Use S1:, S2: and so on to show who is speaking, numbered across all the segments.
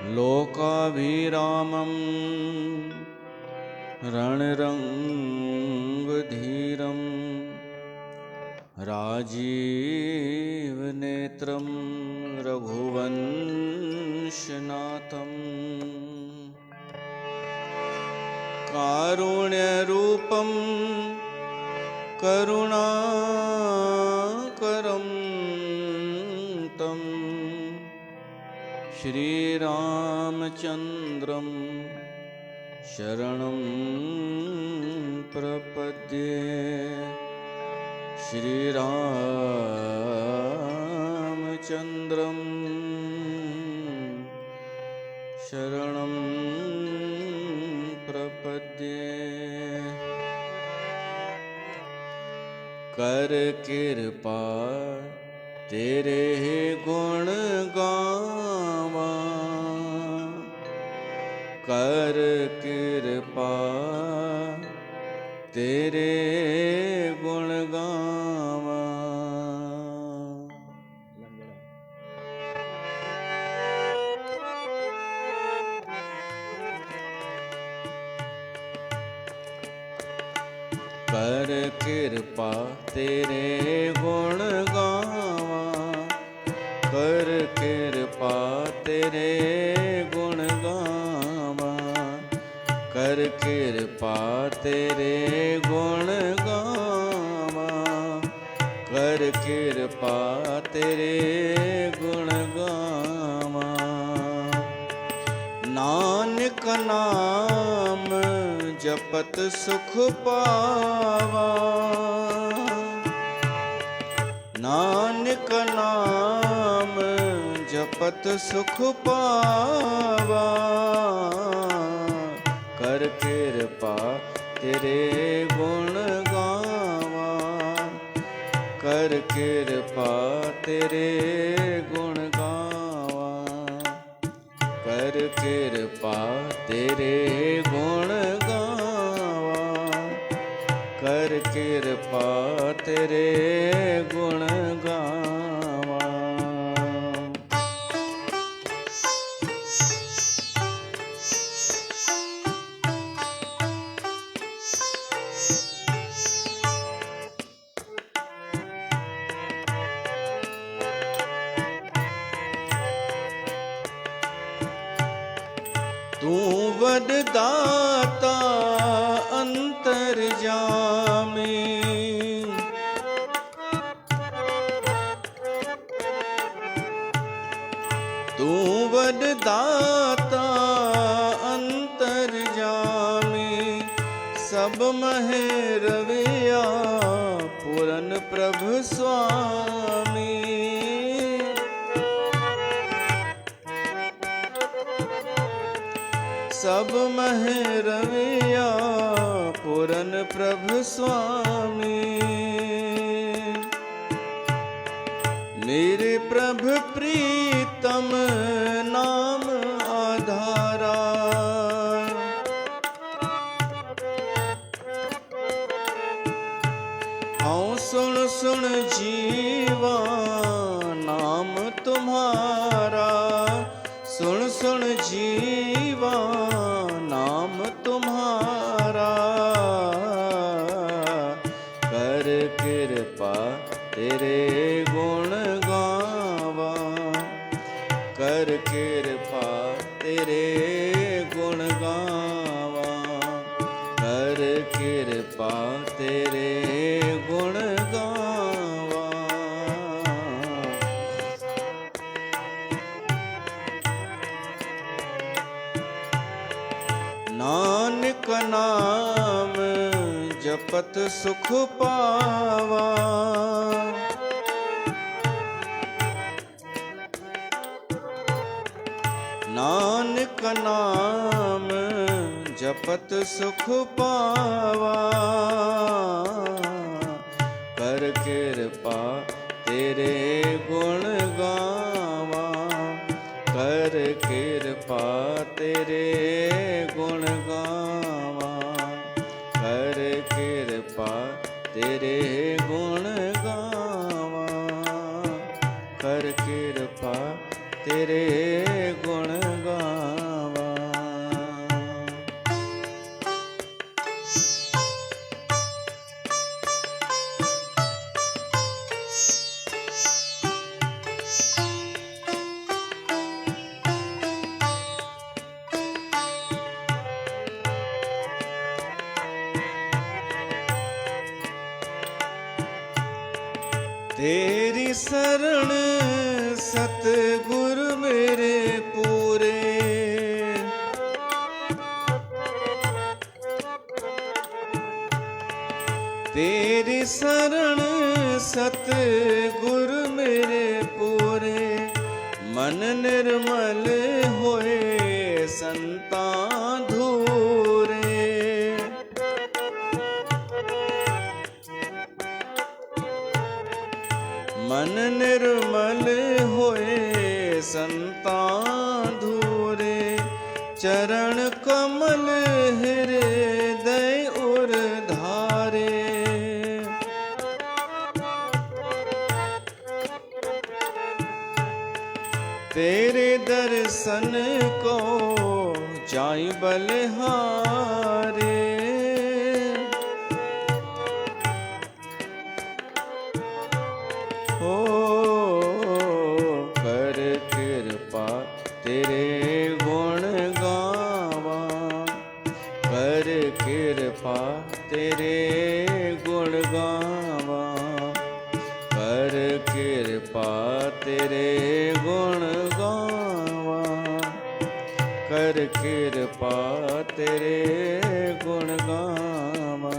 S1: लोकाभिरामं रणरङ्गधीरं राजीवनेत्रं रघुवंशनाथं कारुण्यरूपं करुणाकरं तं श्रीरामचन्द्रं शरणं प्रपद्ये। श्रीरामचन्द्रं शरणं प्रपद्ये। कर कृपा तेरे गुण गावा, कर कृपा तेरे गुण गावा। कर कृपा तेरे गुण गावा, कर कृपा तेरे गुण गावा, कर कृपा तेरे गुण गावा, कर कृपा तेरे गुण गावा। नानक नाम जपत सुख पावा, नानक नाम जपत सुख पावा, कर कृपा तेरे गुण गावा, कर कृपा तेरे गुण गावा, कर कृपा तेरे गुण गावा, कर कृपा तेरे गुण गावा। तू वरदाता अंतर्यामी, तू वरदाता अंतर्यामी, सब मह रविया पूरन प्रभु स्वामी। सब मह रविया पूरन प्रभु स्वामी। मेरे प्रभु प्रीतम नाम आधारा, हाँ सुन सुन जीवा नाम तुम्हारा, सुन सुन जीवा नाम तुम्हारा, कर कृपा तेरे गुण गावा, कर कृपा तेरे गुण गावा, कर कृपा तेरे गुण गावा। नानक नाम जपत सुख पावा, नानक नाम जपत सुख पावा, कर कृपा तेरे गुण गावा, कर कृपा तेरे गुण गावा, कर कृपा तेरे गुण गावा, कर कृपा तेरे गुण गावा। तेरी शरण सतगुर मेरे पूरे, तेरी शरण सतगुर मेरे पूरे, मन निर्मल होए संता धूरे। मन निर्मल होए संता धूरे, चरण कमल हृदय उर धारे। तेरे दर्शन को जाई बलिहारे, हो कर कृपा तेरे गुण गावा, कर कृपा तेरे गुण गावा, कर कृपा तेरे गुण गावा, कर कृपा तेरे गुण गावा।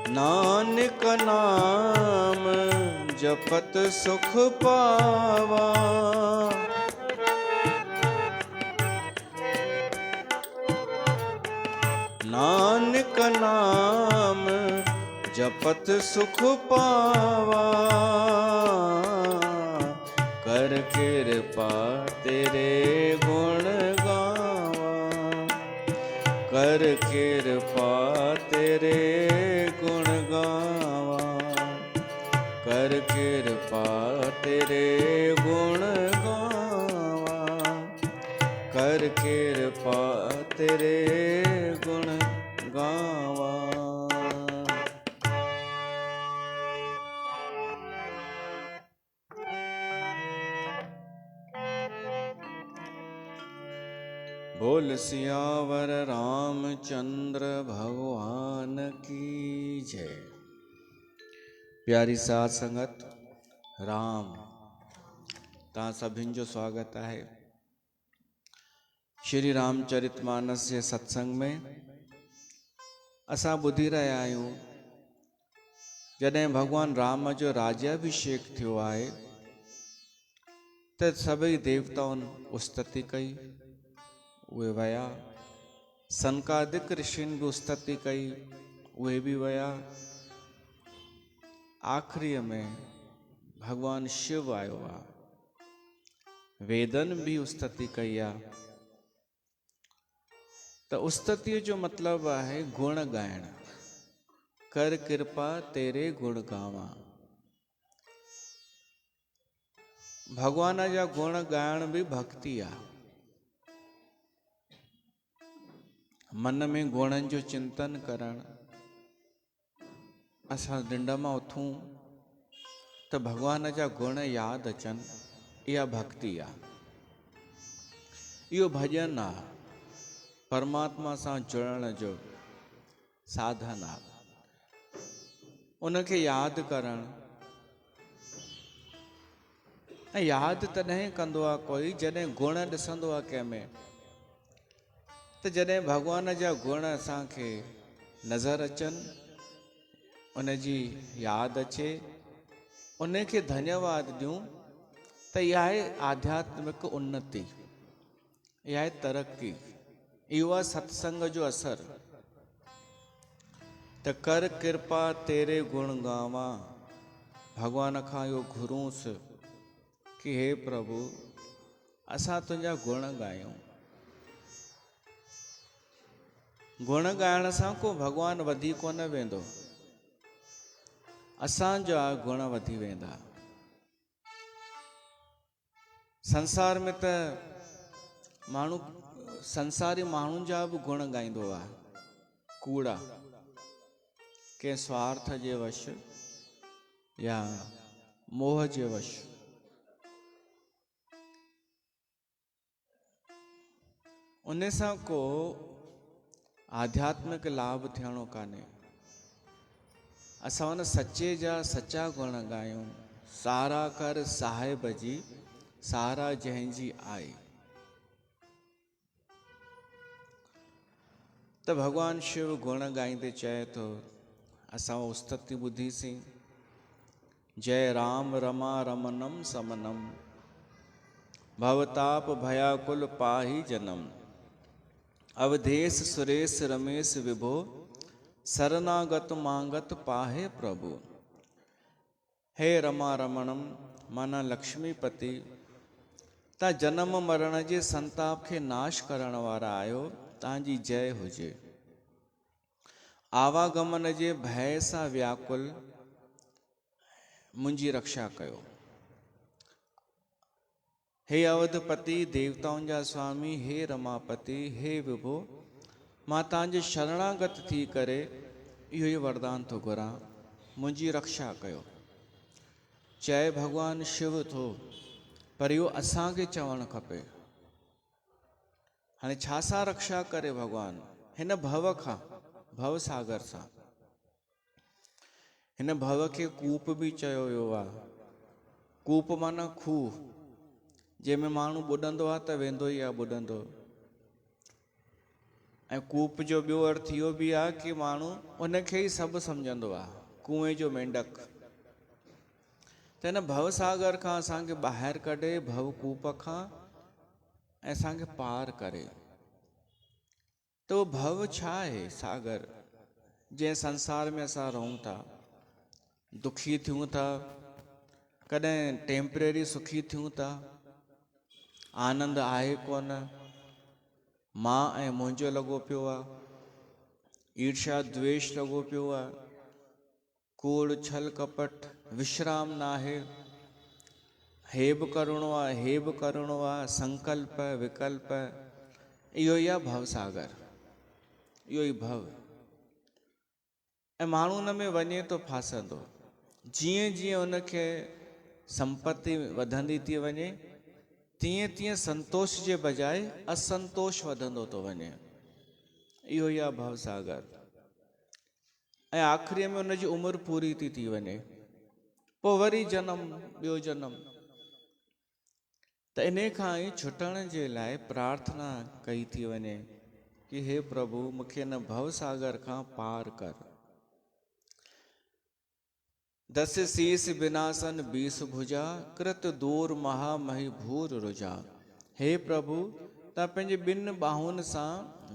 S1: नानक नाम जपत सुख पावा, नानक नाम जपत सुख पावा, कर कृपा तेरे गुण गावा, कर कृपा तेरे गुण गावा, कर कृपा तेरे गुण गावा, कर कृपा तेरे गुण गावा। बोल सियावर रामचंद्र भगवान की जय। प्यारी साध संगत राम तव्हां सभिनि जो स्वागत है श्री रामचरितमानस जे सत्संग में। असां ॿुधी रहिया आहियूं जॾहिं भगवान राम जो राज्याभिषेक थियो आहे त सभई देवताउनि स्तुति कई, उहे वया। सनकादिक ऋषियुनि भी स्तुति कई, उहे भी वया। आखिरीअ में भगवान शिव आयो आहे, वेदन भी स्तुति कई आहे। त स्तुति जो मतलब है गुण गायण, कर कृपा तेरे गुण गावा। भगवान जा गुण गायण भी भक्ति आहे। मन में गुणन जो चिंतन करण, असां निंड मां उथूं त भगवान जा गुण याद अचन, इहा भक्ति आहे। इहो भजन आहे, परमात्मा सां जुड़ण जो साधन आहे। उनखे याद करण, ऐं याद तॾहिं कंदो आहे कोई जॾहिं गुण ॾिसंदो आहे कंहिंमें। त जॾहिं भगवान जा गुण असांखे नज़र अचनि, उनजी यादि अचे, उनखे धन्यवाद ॾियूं, त इहा आहे आध्यात्मिक उन्नति, इहा आहे तरक़ी, इहो आहे सत्संग जो असर। त कर कृपा तेरे गुण गावा, भगवान खां इहो घुरूंसि कि हे प्रभु असां तुंहिंजा गुण ॻायूं। गुण ॻाइण सां को भगवान वधी कोन वेंदो, असांजा गुण वधी वेंदा। संसार में त माण्हू संसारी माण्हुनि जा बि गुण ॻाईंदो आहे, कूड़ा, के स्वार्थ जे वश या मोह जे वश। उन सां को आध्यात्मिक लाभ थियणो कान्हे। असां हुन सचे जा सचा गुण ॻायूं। सारा कर साहिब जी सारा जंहिंजी आई। त भगवान शिव गुण ॻाईंदे चए थो, असां उस्तति ॿुधीसीं, जय राम रमा रमनम समनम, भवताप भयाकुल पाही जनम, अवधेश सुरेश रमेश विभो, शरणागत मांगत पाहे प्रभु। हे रमा रमणम माना लक्ष्मीपति, ता जन्म मरण जे संताप खे नाश करण वारा आहियो, तव्हांजी जय हुजे। आवागमन जे भय सां व्याकुल मुंहिंजी रक्षा कयो। हे अवधपति देवताउनि जा स्वामी, हे रमापति, हे विभो, मां तव्हांजे शरणागत थी करे इहो ई वरदान थो घुरां, मुंहिंजी रक्षा कयो। चए भगवान शिव थो, पर इहो असांखे चवणु खपे। हाणे छा सां रक्षा करे भगवान? हिन भव खां, भव सागर सां। हिन भव खे कूप बि चयो वियो आहे। कूप माना खूह, जंहिंमें माण्हू ॿुॾंदो आहे त वेंदो ई आहे ॿुॾंदो। ऐं कूप जो ॿियो अर्थ इहो बि आहे कि माण्हू उनखे ई सभु सम्झंदो आहे, कुएं जो मेंढक। त हिन भव सागर खां असांखे ॿाहिरि कढे, भव कूप खां, ऐं असांखे पार करे। त उहो भव छा आहे? सागर, जंहिं संसार में असां रहूं था, दुखी थियूं था, कॾहिं टेम्परेरी सुखी थियूं था, आनंद आहे कोन, मां ऐं मुंहिंजो लॻो पियो आहे, ईर्ष्या द्वेष लॻो पियो आहे, कूड़ छल कपट विश्राम न आहे, हेब करिणो आहे, हेब करिणो आहे, संकल्प विकल्प, इहो ई आहे भव सागर, इहो ई भव। ऐं माण्हू हुन में वञे तो फासंदो। जीअं जीअं हुनखे संपत्ति वधंदी थी वञे, तीअं तीअं संतोष जे बजाय असंतोष वधंदो थो वञे। इहो ई आहे भव सागर। ऐं आख़िरीअ में हुनजी उमिरि पूरी थी वञे, पोइ वरी जनम, ॿियो जनम। त इन खां ई छुटण जे लाइ प्रार्थना कई थी वञे कि हे प्रभु, मूंखे हिन भव सागर खां पार कर। दस शीस बिनासन 20 भुजा, कृत दूर महामही भूर रुजा। हे प्रभु, तव्हां पंहिंजे 2 बाहुनि सां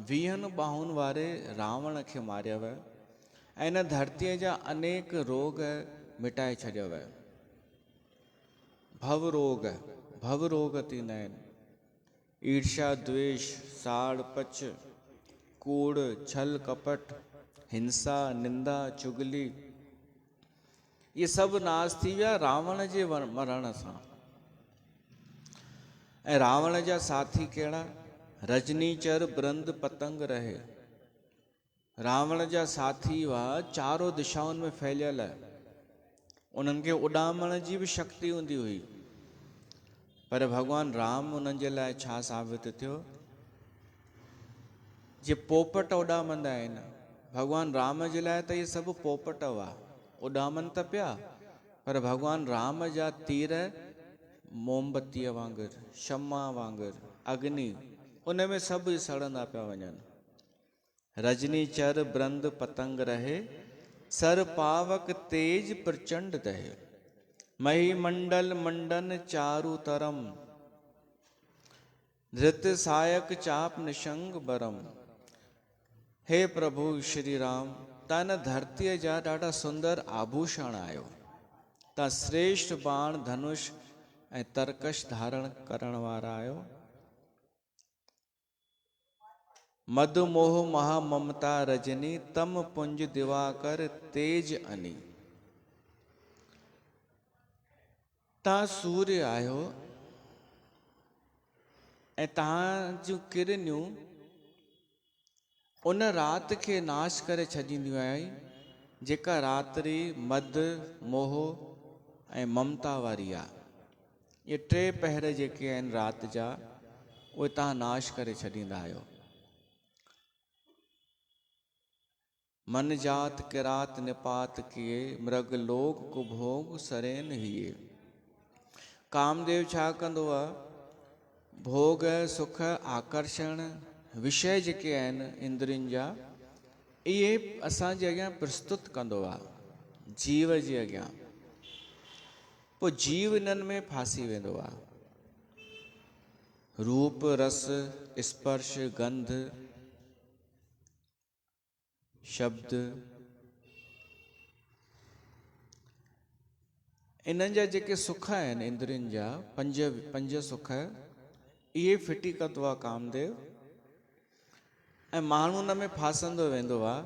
S1: 20 बाहुनि वारे रावण खे मारियव ऐं इन धरतीअ जा अनेक रोग मिटाए छॾियव। भव रोग थींदा आहिनि। ईर्ष्या द्वेष, साड़ पच, कूड़ छल कपट, हिंसा निंदा चुगली, ये सभु नाश थी विया रावण जे मरण सां। ऐं रावण जा साथी कहिड़ा? रजनीचर बृंद पतंग रहे। रावण जा साथी हुआ चारों दिशाउनि में फैलियल, उन्हनि खे उॾामण जी बि शक्ति हूंदी हुई, पर भगवान राम उन्हनि जे लाइ छा साबित थियो? जे पोपट उॾामंदा आहिनि, भगवान राम जे लाइ त इहे सभु पोपट हुआ, उॾामनि त पिया, पर भगवान राम जा तीर मोमबत्तीअ वांगुरु, शमा वांगुरु, अग्नि, उन में सभु सड़ंदा पिया वञनि। रजनी चर बृंद पतंग रहे, सर पावक तेज प्रचंड दहे। मही मंडल मंडन चारु तरम, धृत सायक चाप निशंग बरम। हे प्रभु श्री राम, तव्हां न धरतीअ जा ॾाढा सुंदर आभूषण आहियो। तव्हां श्रेष्ठ बाण धनुष ऐं तरकश धारण करण वारा आहियो। मद मोह महा ममता रजनी, तम पुंज दिवाकर तेज अनी। तव्हां सूर्य आहियो ऐं तव्हां जूं किरनियूं उन राति खे नाश करे छॾींदियूं आहिनि जेका रात्रि मद मोह ऐं ममता वारी आहे। ये 3 पहर जेके आहिनि राति जा, उहे तव्हां नाश करे छॾींदा आहियो। मन जात किरात निपात किए, मृग लोक कुभोग सरेन हिए। कामदेव छा कंदो आहे, भोग सुख आकर्षण विषय जेके आहिनि इंद्रियुनि जा, इहे असांजे अॻियां प्रस्तुत कंदो आहे जीव जे अॻियां। पोइ जीव इन्हनि में फासी वेंदो आहे। रूप रस स्पर्श गंध शब्द, इन्हनि जा जेके सुख आहिनि इंद्रियुनि जा, पंज सुख, इहे फिटी कंदो आहे कामदेव। ऐं माण्हू उन में फासंदो वेंदो आहे,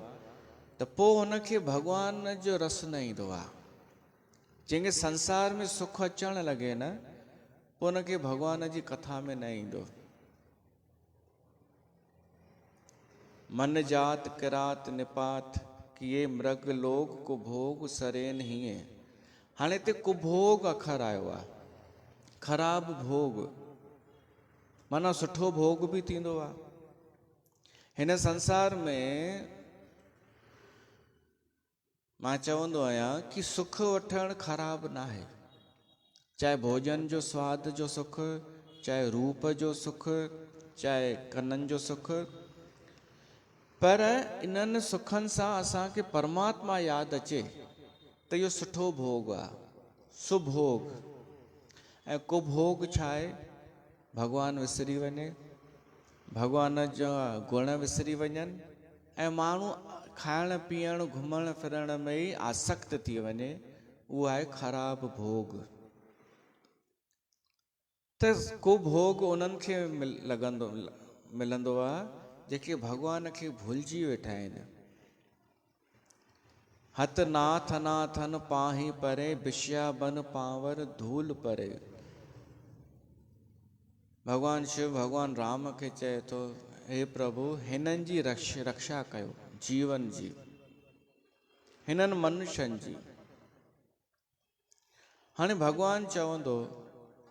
S1: त पोइ हुनखे भॻवान जो रस न ईंदो आहे। जंहिंखे संसार में सुख अचणु लॻे न, पोइ हुनखे भॻवान जी कथा में न ईंदो। मन जात किरात निपात किए, मृग लोक कुभोग सरेन हीअं। हाणे हिते कुभोग अखर आयो आहे, ख़राब भोग, माना सुठो भोग बि थींदो आहे। हिन संसार में मां चवंदो आहियां कि सुख वठणु ख़राब न आहे। चाहे भोजन जो स्वाद जो सुख, चाहे रूप जो सुख, चाहे कननि जो सुख, पर इन्हनि सुखनि सां असांखे परमात्मा यादि अचे त इहो सुठो भोग आहे, सुभोग। ऐं कुभोग छा आहे? भॻवानु विसरी वञे, भॻवान जा गुण विसरी वञनि, ऐं माण्हू खाइण पीअण घुमण फिरण में ई आसक्त थी वञे, उहो आहे ख़राब भोग। त को भोग उन्हनि खे मिलंदो आहे जेके भॻवान खे भुलिजी वेठा आहिनि। हथ नाथ अनाथन पाही परे, बिश्या बन पावर धूल परे। भगवान शिव भगवान राम खे चए थो, हे प्रभु हिननि जी रक्षा कयो, जीवन जी, हिननि मनुष्यनि जी। हाणे भगवान चवंदो,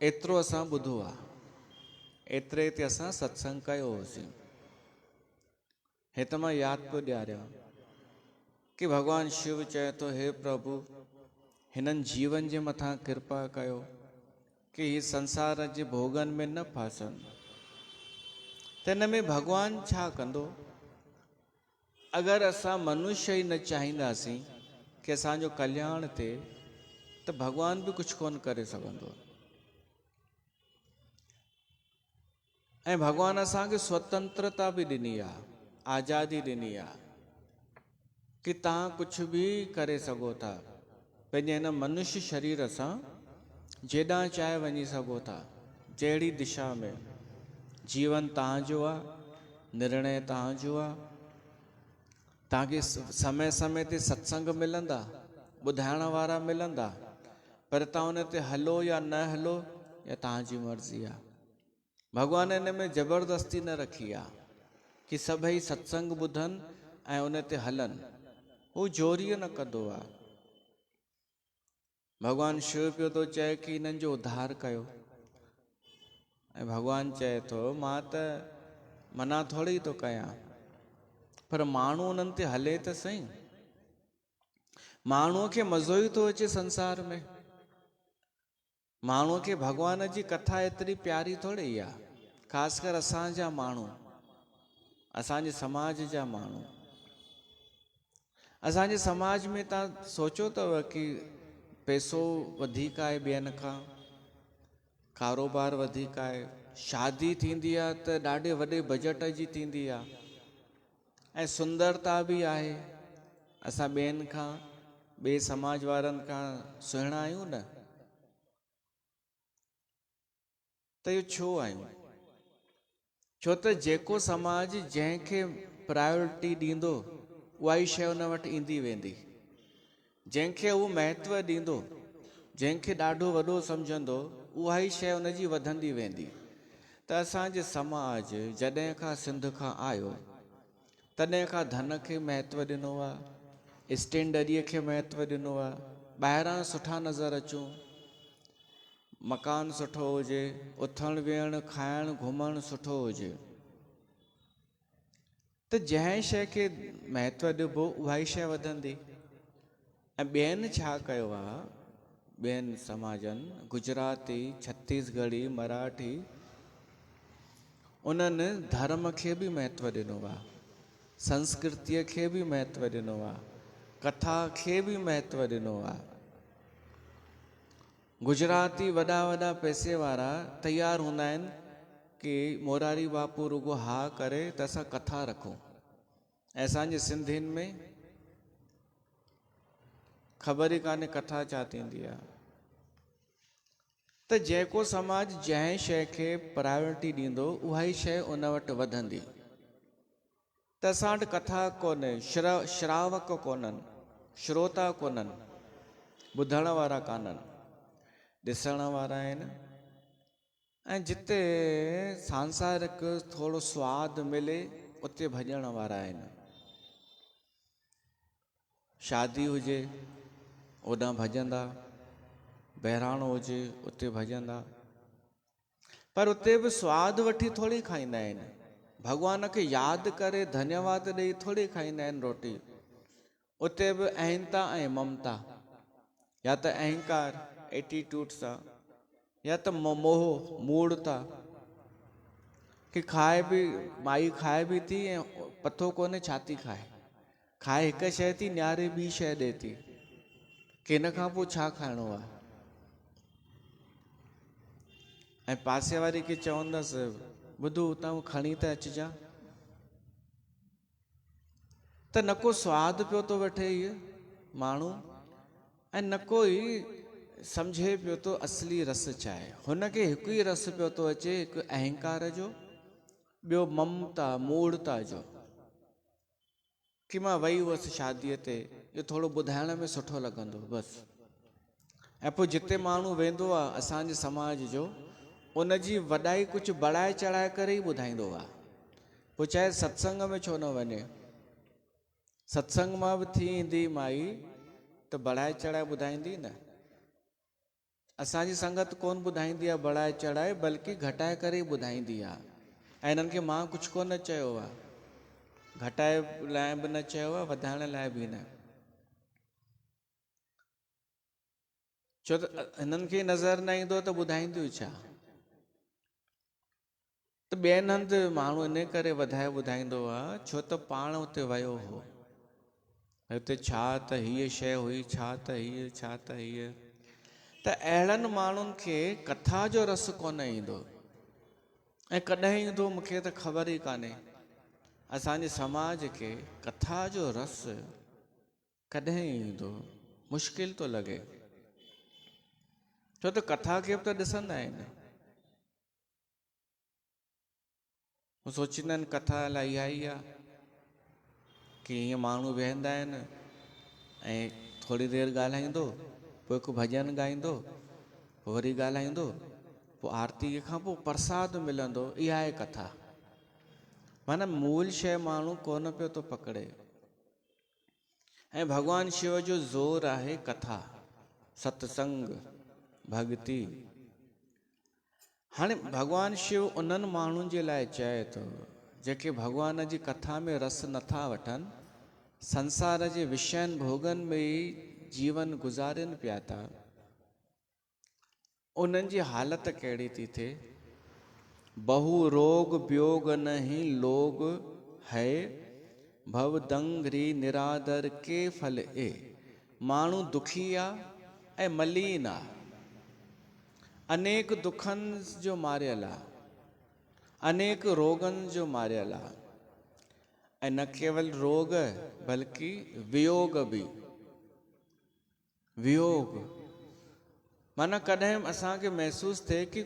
S1: एतिरो असां ॿुधो आहे, एतिरे ते असां सत्संग कयो होसीं। हे त मां यादि पियो ॾियारियां कि भगवान शिव चए थो, हे प्रभु हिननि जीवन जे मथां कृपा कयो कि हीअ संसार जे भोगनि में न फासनि। त हिन में भगवान छा कंदो? अगरि असां मनुष्य ई न चाहींदासीं कि असांजो कल्याण थिए, त भगवान बि कुझु कोन करे सघंदो। ऐं भगवान असांखे स्वतंत्रता बि ॾिनी आहे, आज़ादी ॾिनी आहे कि तव्हां कुझु बि करे सघो था। पंहिंजे हिन मनुष्य शरीर सां जेॾां चाहे वञी सघो था, जहिड़ी दिशा में। जीवन तव्हांजो आहे, निर्णय तव्हांजो आहे। तव्हांखे समय समय ते सत्संग मिलंदा, ॿुधाइण वारा मिलंदा, पर तव्हां उन ते हलो या न हलो, या तव्हांजी मर्ज़ी आहे। भॻवान हिन में ज़बरदस्ती न रखी आहे कि सभई सत्संग ॿुधनि ऐं उन ते हलनि, हू जोरीअ न कंदो आहे। भॻवानु शिव पियो थो चए कि हिननि जो उद्धार कयो, ऐं भॻवानु चए थो मां त मना थोरी थो कयां, पर माण्हू उन्हनि ते हले त सही। माण्हूअ खे मज़ो ई थो अचे संसार में। माण्हूअ खे भॻवान जी कथा एतिरी प्यारी थोरी आहे, ख़ासि कर असांजा माण्हू, असांजे समाज जा माण्हू। असांजे समाज में तव्हां सोचो अथव कि पैसो वधीक आहे ॿियनि खां, कारोबार वधीक आहे, शादी थींदी आहे त ॾाढे वॾे बजट जी थींदी आहे, ऐं सुंदरता बि आहे। असां ॿियनि खां, ॿिए समाज वारनि खां सुहिणा आहियूं न, त इहो छो आहियूं? छो त जेको समाज जंहिंखे प्रायोरिटी ॾींदो, उहा ई शइ उन वटि ईंदी वेंदी। जंहिंखे उहो महत्व ॾींदो, जंहिंखे ॾाढो वॾो सम्झंदो, उहा ई शइ उनजी वधंदी वेंदी। त असांजे समाज जॾहिं खां सिंध खां आयो, तॾहिं खां धन खे महत्व ॾिनो आहे, स्टैंडरीअ खे महत्व ॾिनो आहे। ॿाहिरां सुठा नज़र अचूं, मकान सुठो हुजे, उथण वेहण खाइण घुमण सुठो हुजे, त जंहिं शइ खे महत्व ॾिबो उहा ई शइ वधंदी। ऐं ॿियनि छा कयो आहे, ॿियनि समाजनि, गुजराती, छत्तीसगढ़ी, मराठी, उन्हनि धर्म खे बि महत्व ॾिनो आहे, संस्कृतीअ खे बि महत्व ॾिनो आहे, कथा खे बि महत्व ॾिनो आहे। गुजराती वॾा वॾा पैसे वारा तयारु हूंदा आहिनि कि मोरारी बापू रुगो हा करे त असां कथा रखूं। ऐं असांजे सिंधियुनि में ख़बर ई कान्हे कथा छा थींदी आहे। त जेको समाज जंहिं शइ खे प्रायोरिटी ॾींदो उहा ई शइ उन वटि वधंदी। त असां वटि कथा कोन्हे, श्रावक कोन्हनि, श्रोता कोन्हनि, ॿुधण वारा कान्हनि, ॾिसण वारा आहिनि। ऐं जिते सांसारिक थोरो स्वादु मिले उते भॼण वारा आहिनि। शादी हुजे ओॾां भॼंदा, बहिराणो हुजे उते भॼंदा, पर उते बि स्वादु वठी थोरी खाईंदा आहिनि। भॻवान खे यादि करे धन्यवाद ॾेई थोरी खाईंदा आहिनि रोटी। उते बि अहंता ऐं ममता, या त अहंकार एटीट्यूड सां, या त मोह मूढ़ता कि खाए बि, माई खाए बि थी ऐं पतो कोन्हे छा थी खाए, खाए हिकु शइ थी नियारे ॿी शइ ॾिए थी कि हिन खां पोइ छा खाइणो आहे। ऐं पासे वारी खे चवंदसि ॿुधो हुतां खणी त अचिजांइ, त न को स्वादु पियो थो वठे इहो माण्हू, ऐं न कोई सम्झे पियो थो असली रस छा आहे। हुनखे हिकु ई रस पियो थो अचे, हिकु अहंकार जो, ॿियो ममता मूढ़ता जो, कि मां वई हुअसि शादीअ ते, इहो थोरो ॿुधाइण में सुठो लॻंदो बसि। ऐं पोइ जिते माण्हू वेंदो आहे असांजे समाज जो, उनजी वॾाई कुझु बढ़ाए चढ़ाए करे ई ॿुधाईंदो आहे। पोइ चाहे सत्संग में छो न वञे, सत्संग मां बि थी ईंदी माई त बढ़ाए चढ़ाए ॿुधाईंदी न। असांजी संगत कोन ॿुधाईंदी आहे बढ़ाए चढ़ाए, बल्कि घटाए करे ई ॿुधाईंदी आहे। ऐं हिननि खे मां कुझु कोन चयो आहे, घटाए लाइ बि न चयो आहे, वधाइण लाइ बि न। छो त हिननि खे नज़र न ईंदो त ॿुधाईंदियूं छा। त ॿियनि हंधि माण्हू इन करे वधाए ॿुधाईंदो आहे छो त पाण उते वियो हो, हुते छा त हीअ शइ हुई, छा त हीअ, छा त हीअ। त अहिड़नि माण्हुनि खे कथा जो रस कोन ईंदो, ऐं कॾहिं ईंदो मूंखे त ख़बर ई कान्हे। असांजे समाज खे कथा जो रस कॾहिं ईंदो, मुश्किल थो लॻे। छो त कथा खे बि त ॾिसंदा आहिनि, हू सोचींदा आहिनि कथा अलाए इहा ई आहे कि हीअं माण्हू वेहंदा आहिनि ऐं थोरी देरि ॻाल्हाईंदो, पोइ हिकु भॼन ॻाईंदो, पोइ वरी ॻाल्हाईंदो, पोइ आरतीअ खां पोइ प्रसाद मिलंदो, इहा आहे कथा। माना मूल शइ माण्हू कोन पियो थो पकड़े। ऐं भॻवानु शिव जो ज़ोर आहे कथा, सत्संग, भक्ति। हाणे भॻवानु शिव उन्हनि माण्हुनि जे लाइ चए थो जेके भॻवान जी कथा में रस नथा वठनि, संसार जे विषयनि भोगनि में ई जीवन गुज़ारनि पिया था। उन्हनि जी हालत कहिड़ी थी थिए, बहु रोग व्योग नहीं लोग है, भव दंगरी निरादर के फल ए। माण्हू दुखी आहे ऐं मलीन आहे, अनेक दुखनि जो मारियल आहे, अनेक रोगनि जो मारियल आहे। ऐं न केवल रोग बल्कि वियोग बि। वियोग माना कॾहिं असांखे महसूसु थिए कि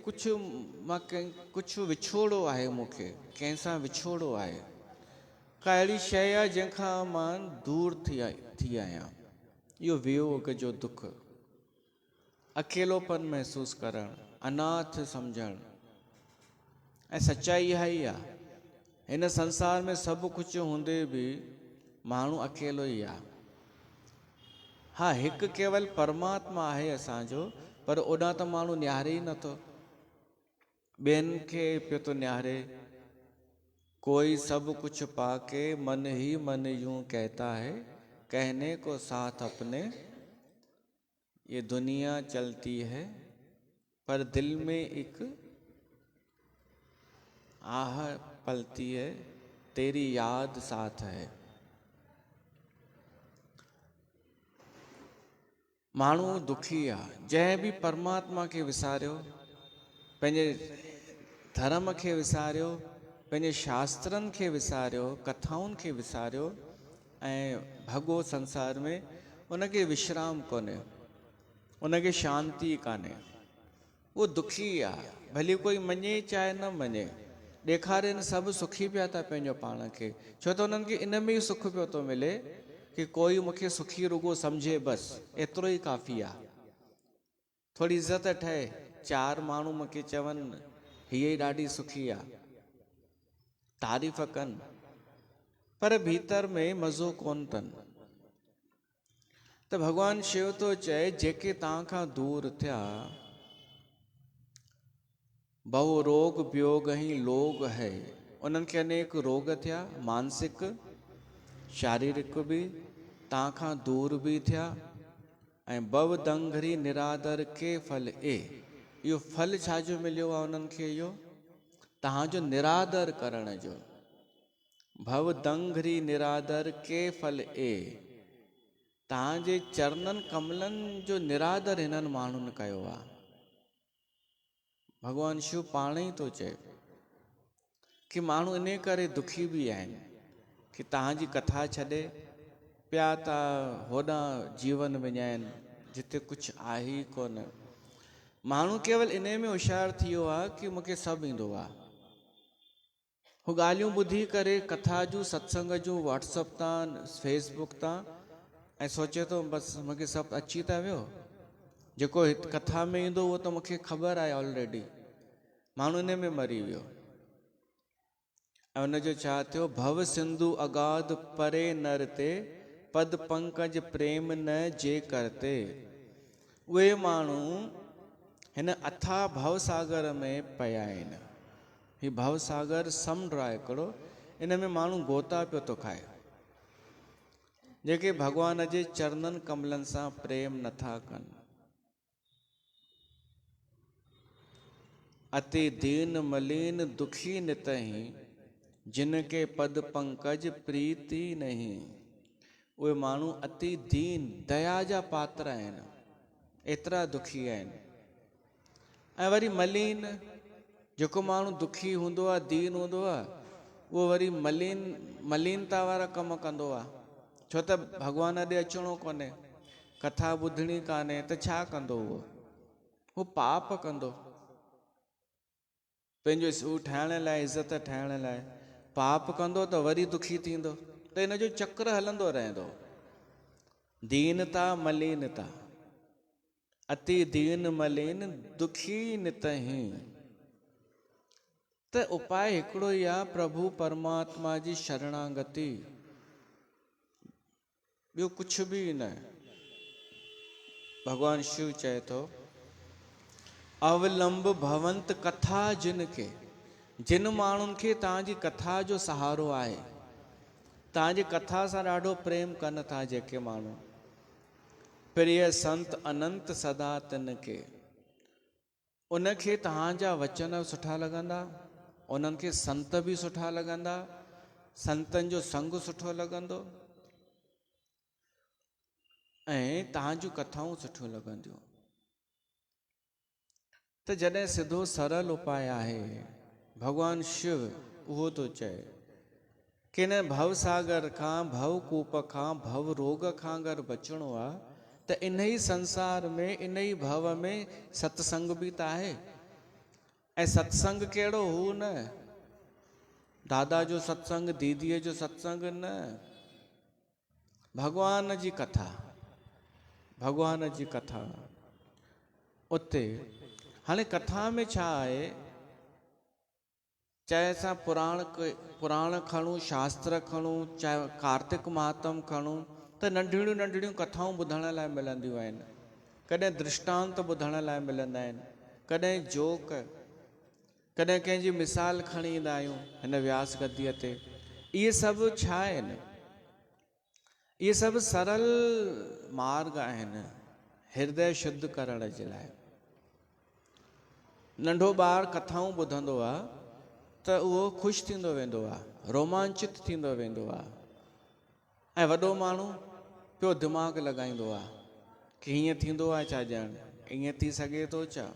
S1: कुझु विछोड़ो आहे, मूंखे कंहिंसां विछोड़ो आहे, का अहिड़ी शइ आहे जंहिंखां मां दूर थी आहियां। इहो वियोग जो दुख, अकेलोपन महसूसु करणु, अनाथ सम्झणु। ऐं सच्चाई इहा ई आहे, हिन संसार में सभु कुझु हूंदे बि माण्हू अकेलो ई आहे। हा, हिकु केवल परमात्मा आहे असांजो, पर ओॾां त माण्हू निहारे ई नथो, ॿियनि खे पियो थो निहारे। कोई सब कुछ पाके मन ही मन यूं कहता है, कहने को साथ अपने। ये दुनिया चलती है पर दिल में एक आह पलती है, तेरी याद साथ है। माण्हू दुखी आहे, जंहिं बि परमात्मा खे विसारियो, पंहिंजे धर्म खे विसारियो, पंहिंजे शास्त्रनि खे विसारियो, कथाउनि खे विसारियो ऐं भॻो संसार में, उनखे विश्राम कोन्हे, उनखे शांती कान्हे। उहो दुखी आहे, भली कोई मञे चाहे न मञे। ॾेखारीनि सभु सुखी पिया था पंहिंजो पाण खे, छो त उन्हनि खे इन में ई सुख पियो थो मिले कि कोई मूंखे सुखी रुगो सम्झे, बसि एतिरो ई काफ़ी आहे। थोरी इज़त ठहे, चार माण्हू मूंखे चवनि हीअ ई ॾाढी सुखी आहे, तारीफ़ कनि, पर भीतर में मज़ो कोन अथनि। त भॻवानु शिव थो चए, जेके तव्हां खां दूर थिया, बहु रोग वियोग ही लोग है, उन्हनि खे अनेक रोग थिया, मानसिक शारीरिक बि, तव्हां खां दूर बि थिया। ऐं भव दंघरी निरादर के फल ए, इहो फल छाजो मिलियो आहे उन्हनि खे? इहो तव्हांजो निरादर करण जो। भव दंघरी निरादर के फल ए, तव्हांजे चरणनि कमलनि जो निरादर हिननि माण्हुनि कयो आहे। भॻवानु शिव पाण ई थो चए कि माण्हू इन करे दुखी बि आहिनि कि तव्हांजी कथा छॾे पिया था होॾां जीवन विञाइनि जिते कुझु आहे ई कोन। माण्हू केवल इन में होशियारु थी वियो आहे कि मूंखे सभु ईंदो आहे। हू ॻाल्हियूं ॿुधी करे कथा जूं, सत्संग जूं, व्हाट्सअप तां, फेसबुक तां, ऐं सोचे थो बसि मूंखे सभु अची था वियो, जेको कथा में ईंदो उहो त मूंखे ख़बर आहे ऑलरेडी। माण्हू इन में मरी वियो। ऐं उनजो छा थियो? भव सिंधु अगाध परे नर ते, पद पंकज प्रेम न जे करते। उहे माण्हू हिन अथाह भवसागर में पिया आहिनि। हीउ भवसागर समुंड आहे हिकिड़ो, इन में माण्हू गोता पियो थो खाए, जेके भॻवान जे चरणनि कमलनि सां प्रेम नथा कनि। अति दीन मलीन दुखी नितहि, जिनके पद पंकज प्रीति नहीं। उहे माण्हू अति दीन, दया जा पात्र आहिनि, एतिरा दुखी आहिनि। ऐं वरी मलीन, जेको माण्हू दुखी हूंदो आहे, दीन हूंदो आहे, उहो वरी मलीनता वारा कम कंदो आहे। छो त भॻवान ॾे अचिणो कोन्हे, कथा ॿुधणी कान्हे, त छा कंदो उहो पाप कंदो। पंहिंजो सूर ठाहिण लाइ, इज़त ठाहिण लाइ पाप कंदो त वरी दुखी थींदो। त इन जो चक्र हलंदो रहंदो। दीनता मलीनता, अति दीन मलीन दुखी नितहि। त उपाय हिकिड़ो ई आहे, प्रभु परमात्मा जी शरणागति, ॿियो कुझु बि न। भॻवानु शिव चए थो, अवलंब भवंत कथा जिन के, जिन माण्हुनि खे तव्हांजी कथा जो सहारो आहे, तव्हांजी कथा सां ॾाढो प्रेम कनि था जेके माण्हू, प्रिय संत अनंत सदा तिन के, उनखे तव्हांजा वचन सुठा लॻंदा, उन्हनि खे संत बि सुठा लॻंदा, संतनि जो संग सुठो लॻंदो, ऐं तव्हांजूं कथाऊं सुठियूं लॻंदियूं। त जॾहिं सिधो सरल उपाय आहे, भॻवानु शिव उहो थो चए कि हिन भवसागर खां, भवकूप खां, भव रोग खां अगरि बचिणो आहे त इन ई संसार में, इन ई भव में सत्संग बि त आहे। ऐं सत्संग कहिड़ो? हू न दादा जो सत्संग, दीदीअ जो सत्संग न, भॻवान जी कथा, भॻवान जी कथा। उते हाणे कथा में छा आहे, चाहे असां पुराण खणूं, शास्त्र खणूं, चाहे कार्तिक महात्म खणूं, त नंढड़ियूं नंढड़ियूं कथाऊं ॿुधण लाइ मिलंदियूं आहिनि। कॾहिं दृष्टांत ॿुधण लाइ मिलंदा आहिनि, कॾहिं जोक, कॾहिं कंहिंजी मिसाल खणी ईंदा आहियूं हिन व्यास गद्दीअ ते। इहे सभु छा आहिनि? इहे सभु सरल मार्ग आहिनि हृदय शुद्ध करण जे लाइ। नंढो ॿारु कथाऊं ॿुधंदो आहे त उहो ख़ुशि थींदो वेंदो आहे, रोमांचित थींदो वेंदो आहे। ऐं वॾो माण्हू पियो दिमाग़ लॻाईंदो आहे कि हीअं थींदो आहे छा, ॼण ईअं थी सघे थो छा,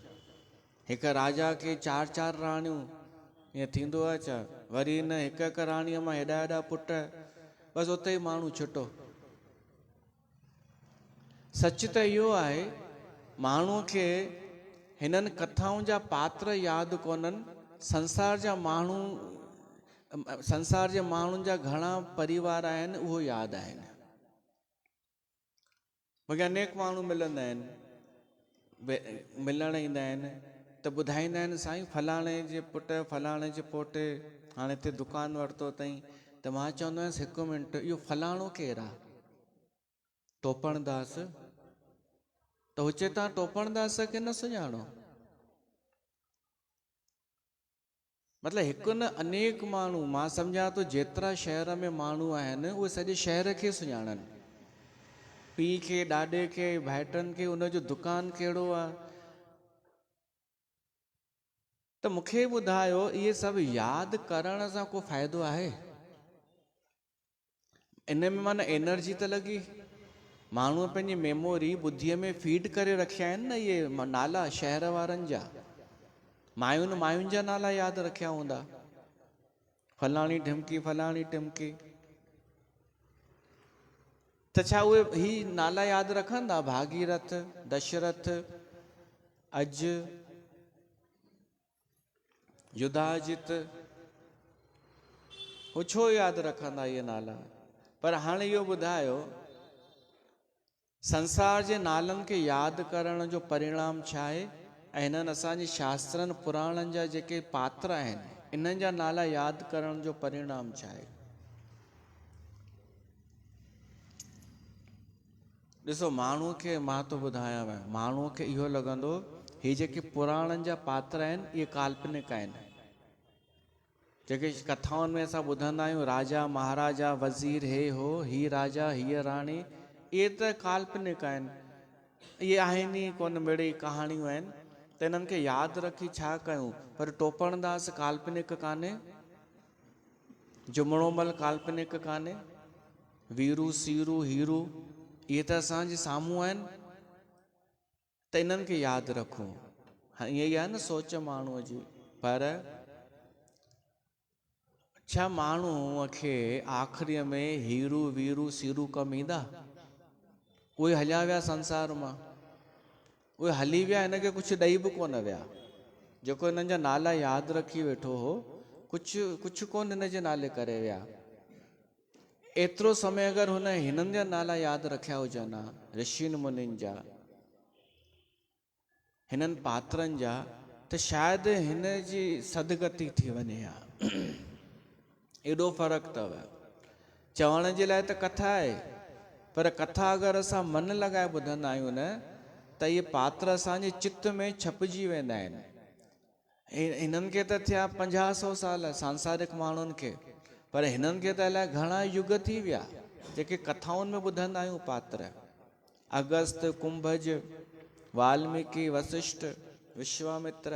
S1: हिकु राजा खे 4-4 राणियूं, ईअं थींदो आहे छा, वरी हिन हिकु राणीअ मां हेॾा हेॾा पुट, बसि उते ई माण्हू छुटो। सच त इहो आहे, माण्हूअ खे हिननि कथाउनि जा पात्र यादि कोन्हनि, संसार जे माण्हुनि जा घणा परिवार आहिनि उहो यादि आहिनि। मूंखे अनेक माण्हू मिलंदा आहिनि, मिलण ईंदा आहिनि त ॿुधाईंदा आहिनि, साईं फलाणे जे पुट फलाणे जे पोटे हाणे हिते दुकानु वरितो अथई। त मां चवंदो आहियां 1 मिंट, इहो फलाणो केरु आहे? टोपणदास। त हू चए तव्हां टोपणदास खे न सुञाणो? मतिलबु हिकु न अनेक माण्हू, मां सम्झां थो जेतिरा शहर में माण्हू आहिनि उहे सॼे शहर खे सुञाणनि, पीउ खे, ॾाॾे खे, भाइटनि खे, उनजो दुकानु कहिड़ो आहे। त मूंखे ॿुधायो, इहे सभु यादि करण सां को फ़ाइदो आहे? इन में माना एनर्जी त लॻी, माण्हूअ पंहिंजी मेमोरी ॿुद्धीअ में फीड करे रखिया आहिनि न इहे नाला शहर वारनि जा। मायुनि जा नाला यादि रखिया हूंदा, फलाणी ढिमकी फलाणी टिमकी। त छा उहे ही नाला यादि रखंदा? भागीरथ, दशरथ, अज, युधाजित, हू छो यादि रखंदा इहे नाला? पर हाणे इहो ॿुधायो, संसार जे नालनि खे यादि करण जो परिणाम छा आहे? ऐं हिननि असांजे शास्त्रनि पुराणनि जा जेके पात्र आहिनि इन्हनि जा नाला यादि करण जो परिणाम छा आहे? ॾिसो, माण्हूअ खे मां थो ॿुधायांव, माण्हूअ खे इहो लॻंदो ही जेके पुराणनि जा पात्र आहिनि इहे काल्पनिक आहिनि। जेके कथाउनि में असां ॿुधंदा आहियूं, राजा महाराजा वज़ीर हे हो, ही राजा हीअ राणी, इहे त काल्पनिक आहिनि, इहे आहिनि ई कोन, मिड़ई कहाणियूं आहिनि। त इन्हनि खे यादि रखी छा कयूं? पर टोपणदास काल्पनिक कान्हे, जुमणोमल काल्पनिक कान्हे, वीरू सीरू हीरू इहे त असांजे साम्हूं आहिनि। त इन्हनि खे यादि रखूं, ईअं ई आहे न सोच माण्हूअ जी। पर छा माण्हूअ खे आख़िरीअ में हीरू वीरू सीरू कमु ईंदा? उहे हलिया विया संसार मां, उहे हली विया, हिनखे कुझु ॾेई बि कोन विया। जेको हिननि जा नाला यादि रखी वेठो हो, कुझु कोन हिन जे नाले करे विया। एतिरो समय अगरि हुन हिननि जा नाला यादि रखिया हुजनि हा, ऋषियुनि मुनिनि जा, हिननि पात्रनि जा, त शायदि हिन जी सदगति थी वञे हा। एॾो फ़र्क़ु अथव। चवण जे लाइ त कथा आहे, पर कथा अगरि असां मन लॻाए ॿुधंदा आहियूं न, त इहे पात्र असांजे चित्त में छपिजी वेंदा आहिनि। हिननि खे त थिया 50-100 साल सांसारिक माण्हुनि खे, पर हिननि खे त अलाए घणा युग थी विया जेके कथाउनि में ॿुधंदा आहियूं पात्र। अगस्त, कुंभज, वाल्मीकि, वशिष्ठ, विश्वामित्र,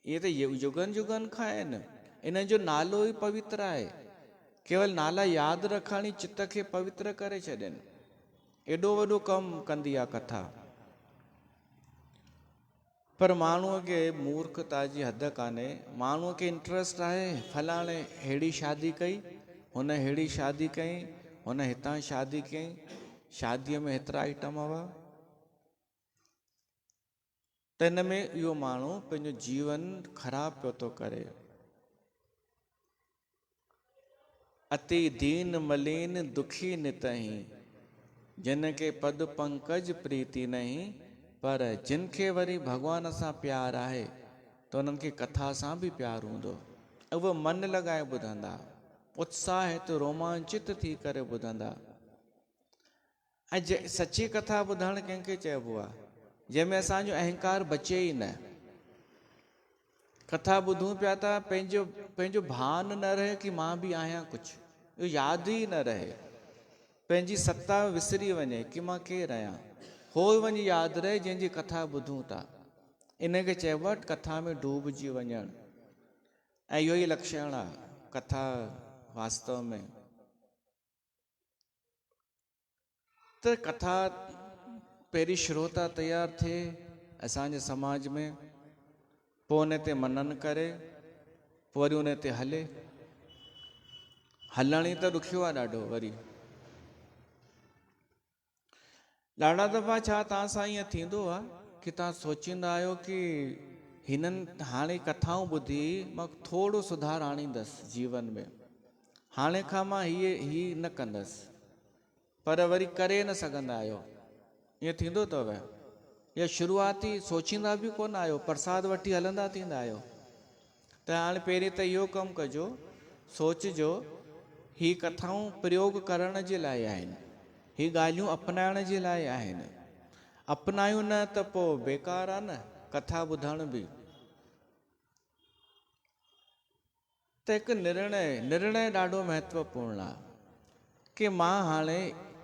S1: इहे त युगनि युगनि खां आहिनि। इन्हनि जो नालो ई पवित्र आहे। केवल नाला यादि रखण ई चित्त खे पवित्र करे छॾनि। एॾो वॾो कमु कंदी आहे कथा। पर माण्हूअ खे मूर्खता जी हद कान्हे। माण्हूअ खे इंट्रस्ट आहे, फलाणे अहिड़ी शादी कई, हुन अहिड़ी शादी कई, हुन हितां शादी कई, शादीअ में हेतिरा आइटम हुआ। त हिन में इहो माण्हू पंहिंजो जीवन ख़राबु पियो थो करे। अति दीन मलीन दुखी नितहि, जिन खे पद पंकज प्रीति नहीं, पर जिन खे वरी भॻवान सां प्यारु आहे त उन्हनि खे कथा सां बि प्यारु हूंदो। उहे मन लॻाए ॿुधंदा, उत्साहित रोमांचित थी करे ॿुधंदा। ऐं सची कथा ॿुधणु कंहिंखे चइबो आहे? जंहिंमें असांजो अहंकार बचे ई न। कथा ॿुधूं पिया था, पंहिंजो पंहिंजो भान न रहे कि मां बि आहियां कुझु, इहो यादि ई न रहे, पंहिंजी सत्ता विसरी वञे कि मां केरु आहियां। हो वञी यादि रहे जंहिंजी कथा ॿुधूं था। इनखे चइबो आहे कथा में डूबजी वञणु। ऐं इहो ई लक्षण आहे कथा वास्तव में। त कथा पहिरीं श्रोता तयारु थिए असांजे समाज में, पोइ उन ते मनन करे, पोइ वरी उन ते हले। हलण ई त ॾुखियो आहे ॾाढो। वरी ॾाढा दफ़ा छा तव्हां सां ईअं थींदो आहे कि तव्हां सोचींदा आहियो कि हिननि हाणे कथाऊं ॿुधी मां थोरो सुधार आणींदसि जीवन में, हाणे खां मां हीअ न कंदसि, पर वरी करे न सघंदा आहियो। ईअं थींदो अथव? या शुरूआती सोचींदा बि कोन आहियो, प्रसाद वठी हलंदा थींदा आहियो। त हाणे पहिरीं त इहो कमु कजो, सोचिजो ही कथाऊं प्रयोग करण जे लाइ आहिनि, ही ॻाल्हियूं अपनाइण जे लाइ आहिनि। अपनायूं न त पोइ बेकार आहे न कथा ॿुधण बि। त हिकु निर्णय ॾाढो महत्वपूर्ण आहे कि मां हाणे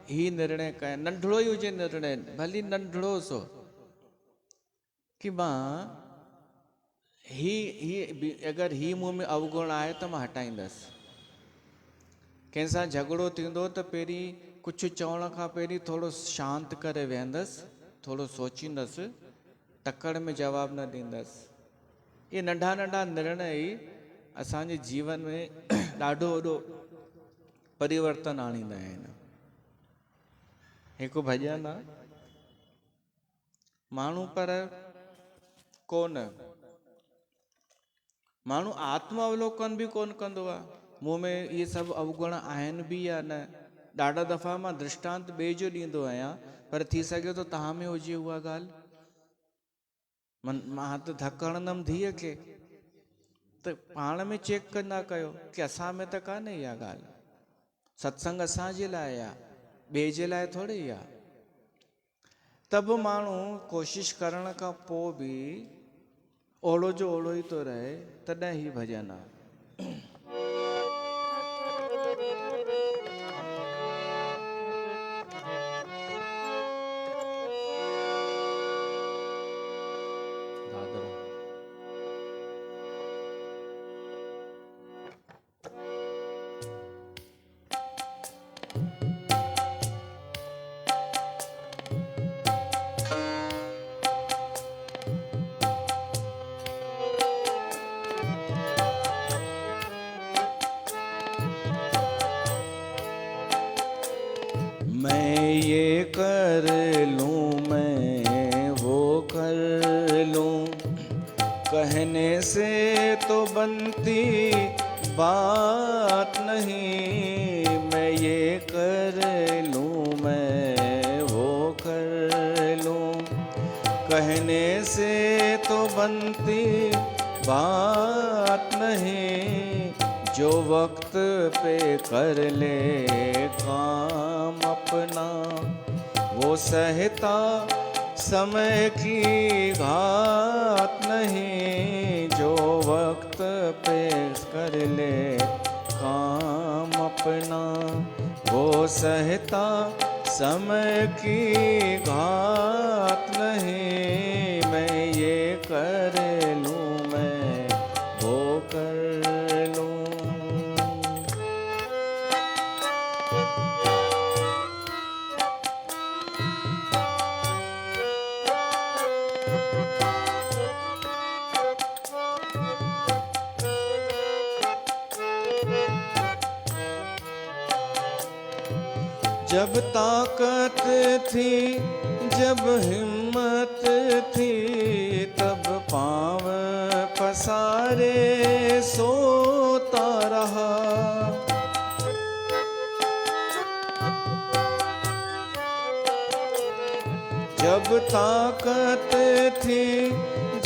S1: ही निर्णय कयां, नंढड़ो ई हुजे निर्णय, भली नंढड़ो सो, कि मां ही अगरि ही मूं में अवगुण आहे त मां हटाईंदसि। कंहिंसां झगड़ो थींदो त पहिरीं कुझु चवण खां पहिरीं थोरो शांति करे वेहंदसि, थोरो सोचींदसि, तकड़ में जवाबु न ॾींदसि। इहे नंढा नंढा निर्णय ई असांजे जीवन में ॾाढो वॾो परिवर्तन आणींदा आहिनि। हिकु भॼन आहे, माण्हू पर कोन, माण्हू आत्म अवलोकन बि कोन कंदो आहे, मूं में इहे सभु अवगुण आहिनि बि या न। ॾाढा दफ़ा मां दृष्टांत ॿिए जो ॾींदो आहियां, पर थी सघे थो तव्हां में हुजे उहा ॻाल्हि। मां त धक हणंदमि धीअ खे, त पाण में चेक कंदा कयो कि असां में त कान्हे इहा ॻाल्हि। सत्संग असांजे लाइ आहे, ॿिए जे लाइ थोरी आहे। त बि माण्हू कोशिशि करण खां पोइ बि ओड़ो जो ओड़ो ई थो रहे, तॾहिं ही भॼन आहे। मैं ये कर लूं, मैं वो कर लूं, कहने से तो बनती बात नहीं। मैं ये कर लूं, मैं वो कर लूं, कहने से तो बनती बात नहीं। जो वक्त पे कर ले काम अपना, वो सहता समय की घात नहीं। जो वक्त पे कर ले काम अपना, वो सहता समय की घात नहीं। मैं ये कर लूं, मैं वो कर लूं। जब ताकत थी, जब हिम्मत थी, तब पाँव पसारे सोता रहा। जब ताकत थी,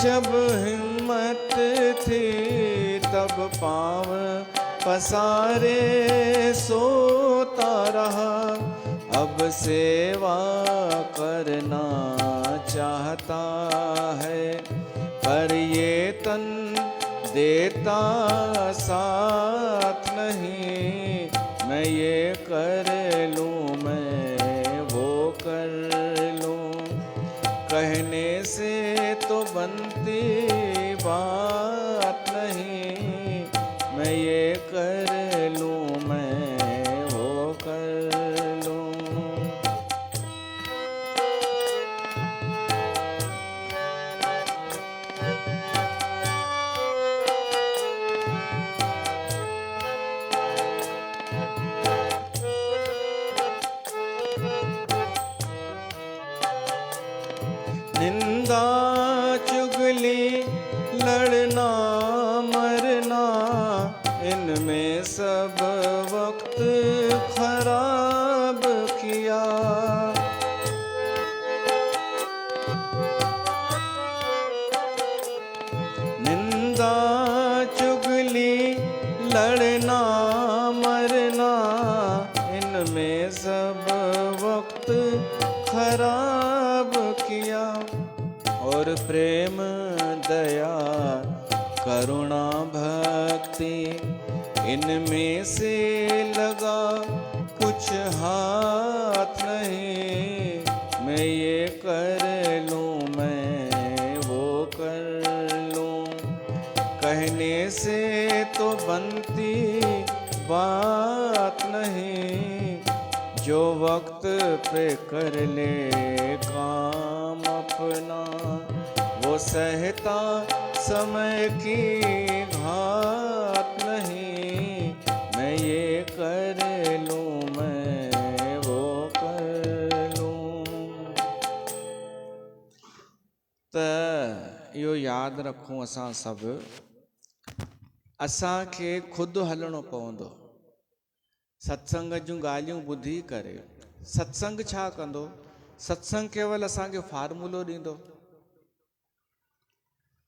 S1: जब हिम्मत थी, तब पाँव पसारे सोता रहा। अब सेवा करना चाहता है, पर ये तन देता साथ नहीं, मैं ये कर लूं, मैं वो कर लूं। कहने से तो बनती बात नहीं, मैं ये कर लूं, मैं वो कर लूं। निंदा चुगली लड़ना मरना, इनमें सब वक्त खराब किया। निंदा चुगली लड़ना मरना, इनमें सब वक्त खराब किया। और प्रेम दया करुणा भक्ति, इनमें से लगा कुछ हाथ नहीं, मैं ये कर लूं, मैं वो कर लूं। कहने से तो बनती बात नहीं, जो वक्त पे कर ले काम अपना, वो सहता समय की घात नहीं, मैं ये कर लूं, मैं वो कर लूं। त इहो यादि रखूं असां सभु, असांखे ख़ुदि हलणो पवंदो। सत्संग जूं ॻाल्हियूं ॿुधी करे, सत्संग छा कंदो? सत्संग केवल असांखे फार्मूलो ॾींदो,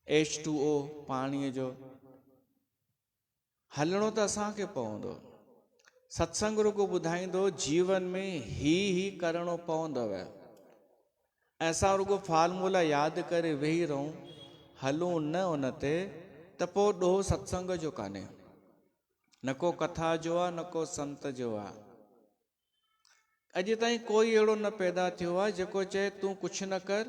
S1: H2O पाणीअ जो। हलणो त असांखे पवंदो। सत्संग रुगो ॿुधाईंदो जीवन में ही करणो पवंदव। असां रुगो फार्मूला यादि करे वेही रहूं, हलूं न उन ते, त पोइ ॾोह सत्संग जो कान्हे। न को कथा जो आहे, न को संत जो आहे। अॼु ताईं कोई अहिड़ो न पैदा थियो आहे जेको चए तूं कुझु न कर,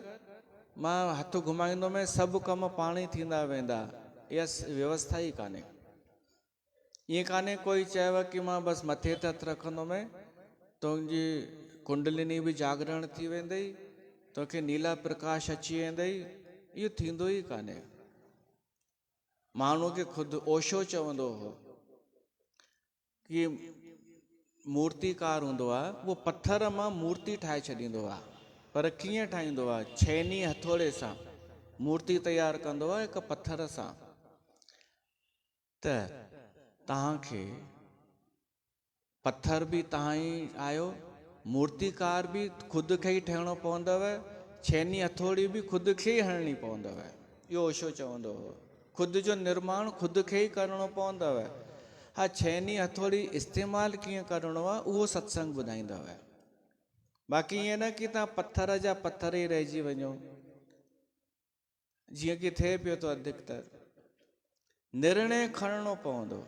S1: मां हथ घुमाईंदोमांइ, सभु कम पाण ई थींदा वेंदा। इहा व्यवस्था ई कान्हे। ईअं कान्हे कोई चयव कि मां बसि मथे ते हथु रखंदोमांइ, तुंहिंजी कुंडलिनी बि जागरण थी वेंदई, तोखे नीला प्रकाश अची वेंदई। इहो थींदो ई कान्हे। माण्हू खे ख़ुदि ओशो चवंदो हो कि मूर्तिकार हूंदो आहे, उहो पत्थर मां मूर्ति ठाहे छॾींदो आहे। पर कीअं ठाहींदो आहे? छेनी हथोड़े सां मूर्ति तयारु कंदो आहे, हिकु पत्थर सां। त तव्हांखे पत्थर बि तव्हां ई आहियो, मूर्तिकार बि ख़ुदि खे ई ठहिणो पवंदव, छेनी हथोड़ी बि ख़ुदि खे ई हणणी पवंदव। इहो ओशो चवंदो हो। ख़ुदि जो निर्माण ख़ुदि खे ई करिणो पवंदव। हा, छेनी हथोड़ी इस्तेमालु कीअं करिणो आहे उहो सत्संग ॿुधाईंदव। बाक़ी ईअं न कि तव्हां पत्थर जा पत्थर ई रहिजी वञो, जीअं कि थिए पियो थो अधिकतर। निर्णय खणणो पवंदो,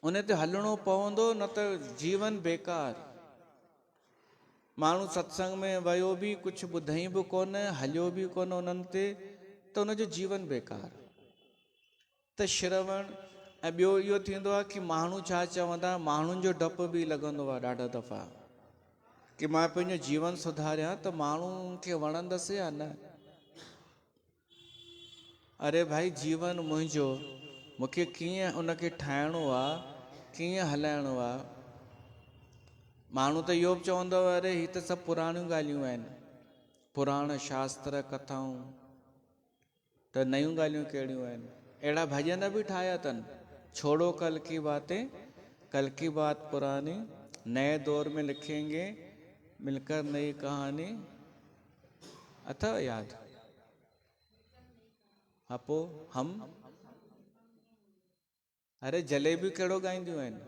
S1: उन ते हलणो पवंदो, न त जीवन बेकार। माण्हू सत्संग में वियो बि, कुझु ॿुधई बि कोन, हलियो बि कोन उन्हनि ते, त उनजो जीवन बेकार। त श्रवण ऐं ॿियो इहो थींदो आहे कि माण्हू छा चवंदा, माण्हुनि जो डपु बि लॻंदो आहे ॾाढा दफ़ा कि मां पंहिंजो जीवन सुधारियां त माण्हुनि खे वणंदसि या न। अरे भाई, जीवन मुंहिंजो, मूंखे कीअं उनखे ठाहिणो आहे, कीअं हलाइणो आहे। माण्हू त इहो बि चवंदो, अरे ही त सभु पुराणियूं ॻाल्हियूं आहिनि, पुराण शास्त्र कथाऊं, त नयूं ॻाल्हियूं कहिड़ियूं आहिनि। अहिड़ा भॼन बि ठाहिया अथनि, छोड़ो कल की बातें, कल की बात पुरानी, नए दौर में लिखेंगे मिलकर नई कहानी। अथव यादि? हा, पोइ हम, अरे जलेबियूं कहिड़ो ॻाईंदियूं आहिनि?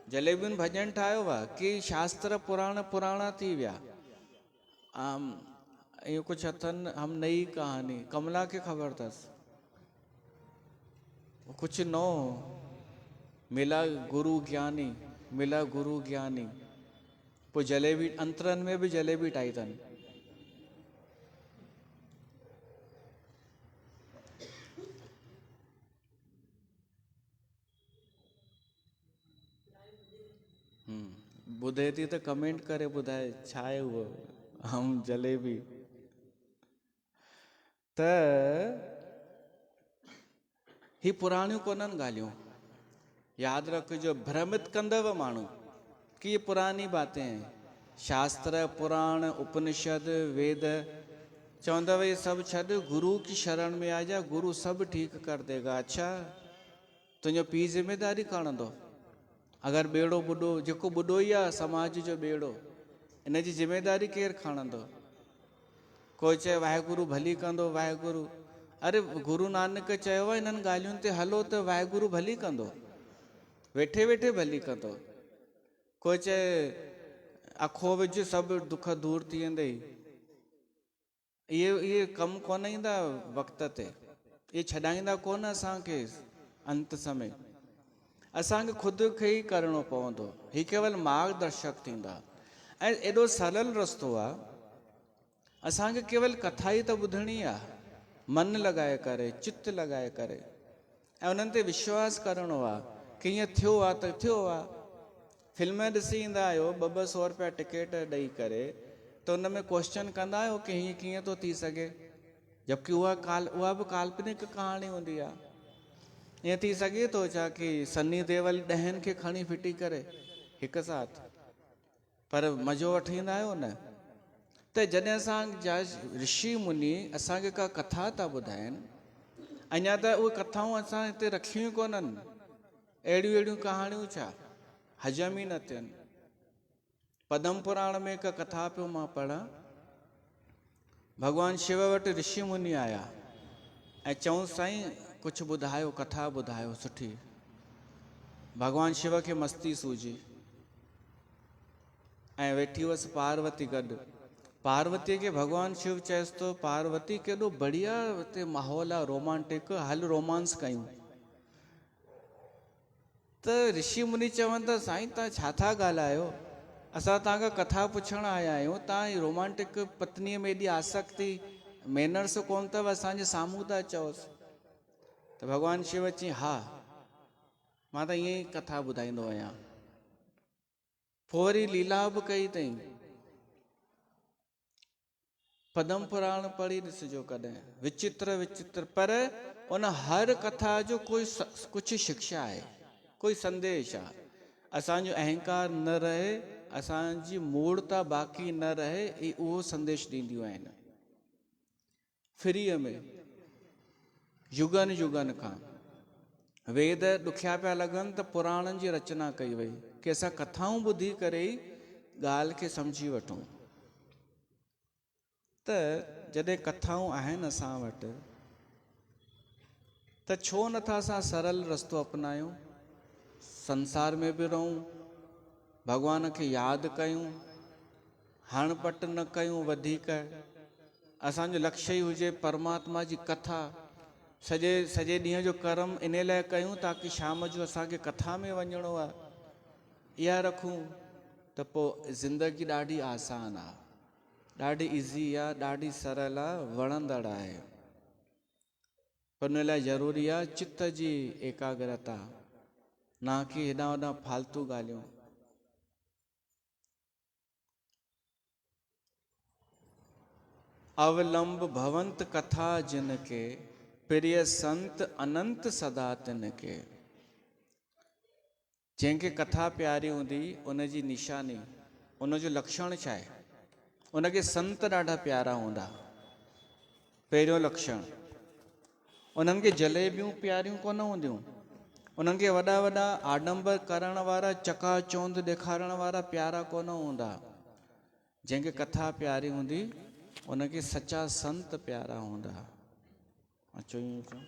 S1: जलेबियुनि भॼन ठाहियो आहे कि शास्त्र पुराणा थी विया। इहो कुझु अथनि, हम नई कहानी, कमला खे ख़बर अथसि। कुछ नो मिला गुरु ज्ञानी, मिला गुरु ज्ञानी, पोइ जलेबी अंतरनि में बि जलेबी ठाही अथनि। ॿुधे थी त कमेंट करे ॿुधाए छा आहे उहो हम जलेबी। त ही पुराणियूं कोन्हनि ॻाल्हियूं, यादि रखिजो। भ्रमित कंदव माण्हू कि ये पुरानी बातें हैं। शास्त्र पुराण उपनिषद वेद चवंदव ये सब छॾ, गुरु की शरण में आ जा, गुरु सब ठीक कर देगा। अच्छा, तुंहिंजो पीउ ज़िम्मेदारी खणंदो? अगरि ॿेड़ो ॿुॾो, जेको ॿुॾो ई आहे समाज जो ॿेड़ो, इन जी ज़िम्मेदारी केरु खणंदो? कोई चए वाहेगुरु भली कंदो, वाहेगुरु। अरे गुरु नानक चयो आहे इन्हनि ॻाल्हियुनि ते हलो त वाहेगुरु भली कंदो, वेठे वेठे भली कंदो। कोई चए अखो विझ सभु दुख दूर थी वेंदई, इहे कमु कोन ईंदा वक़्त ते, इहे छॾाईंदा कोन असांखे अंत समय। असांखे ख़ुदि खे ई करिणो पवंदो, ही केवल मार्गदर्शक थींदा। ऐं एॾो सरल रस्तो आहे, असांखे केवल कथा ई त ॿुधणी आहे, मन लॻाए करे, चित लॻाए करे, ऐं उन्हनि ते विश्वास करिणो आहे कि ईअं थियो आहे त थियो आहे। फिल्म ॾिसी ईंदा आहियो 200 रुपया टिकट ॾेई करे, त उन में क्वेश्चन कंदा आहियो कि हीअं कीअं थो थी सघे, जबकि उहा बि काल्पनिक कहाणी हूंदी आहे। ईअं थी सघे थो छा कि सनी देवल 10 खे खणी फिटी करे हिकु साथ, पर मज़ो वठी ईंदा आहियो न। त जॾहिं असांजा ऋषि मुनि असांखे का कथा था ॿुधाइनि, अञा त उहे कथाऊं असां हिते रखियूं कोन्हनि, अहिड़ियूं अहिड़ियूं कहाणियूं छा हजम ई न थियनि। पद्म पुराण में हिकु कथा पियो मां पढ़ां। भॻवानु शिव वटि ऋषि मुनि आया ऐं चऊं साईं कुझु ॿुधायो, कथा ॿुधायो सुठी। भॻवानु शिव खे मस्ती सूझी ऐं वेठी हुअसि पार्वती गॾु। पार्वतीअ खे भॻवानु शिव चएसि थो, पार्वती केॾो बढ़िया हिते माहौल आहे रोमांटिक, हल रोमांस कयूं। त ऋषि मुनि चवनि था साईं तव्हां छा था ॻाल्हायो, असां तव्हांखां कथा पुछण आया आहियूं, तव्हां रोमांटिक पत्नीअ में एॾी आसक्ति, मैनर्स कोन अथव, असांजे साम्हूं था चओसि। त भॻवानु शिव चई हा मां त ईअं ई कथा ॿुधाईंदो आहियां। पोइ वरी लीला बि कई अथई। पद्म पुराण पढ़ी ॾिसिजो कॾहिं, विचित्र विचित्र, पर उन हर कथा जो कोई कुझु शिक्षा आहे, कोई संदेश आहे। असांजो अहंकार न रहे, असांजी मूर्ता बाक़ी न रहे, उहो संदेश ॾींदियूं आहिनि फ्रीअ में। युगनि युगनि खां वेद ॾुखिया पिया लॻनि त पुराणनि जी रचना कई वई कि असां कथाऊं ॿुधी करे ई ॻाल्हि खे सम्झी वठूं। त जॾहिं कथाऊं आहिनि असां वटि, त छो नथा असां सरल रस्तो अपनायूं, संसार में बि रहूं, भॻवान खे यादि कयूं, हणपट न कयूं वधीक। असांजो लक्ष्य ई हुजे परमात्मा जी कथा। सॼे ॾींहं जो कर्म इन लाइ कयूं ताकी शाम जो असांखे कथा में वञिणो आहे, इहा रखूं त पोइ ज़िंदगी ॾाढी आसान आहे, ॾाढी इज़ी आहे, ॾाढी सरल आहे, वणंदड़ आहे। पर उन लाइ ज़रूरी आहे चित्त जी एकाग्रता, ना कि हेॾां होॾां फालतू ॻाल्हियूं। अवलंब भवंत कथा जिन के, प्रिय संत अनंत सदा तिन के। जंहिंखे कथा प्यारी हूंदी उनजी निशानी, उनजो लक्षण छा आहे? उनखे संत ॾाढा प्यारा हूंदा, पहिरियों लक्षण। उन्हनि खे जलेबियूं प्यारियूं कोन हूंदियूं, उन्हनि खे वॾा वॾा आडंबर करण वारा, चकाचौंध ॾेखारण वारा प्यारा कोन हूंदा। जंहिंखे कथा प्यारी हूंदी उनखे सचा संत प्यारा हूंदा। अचो ईअं अचो।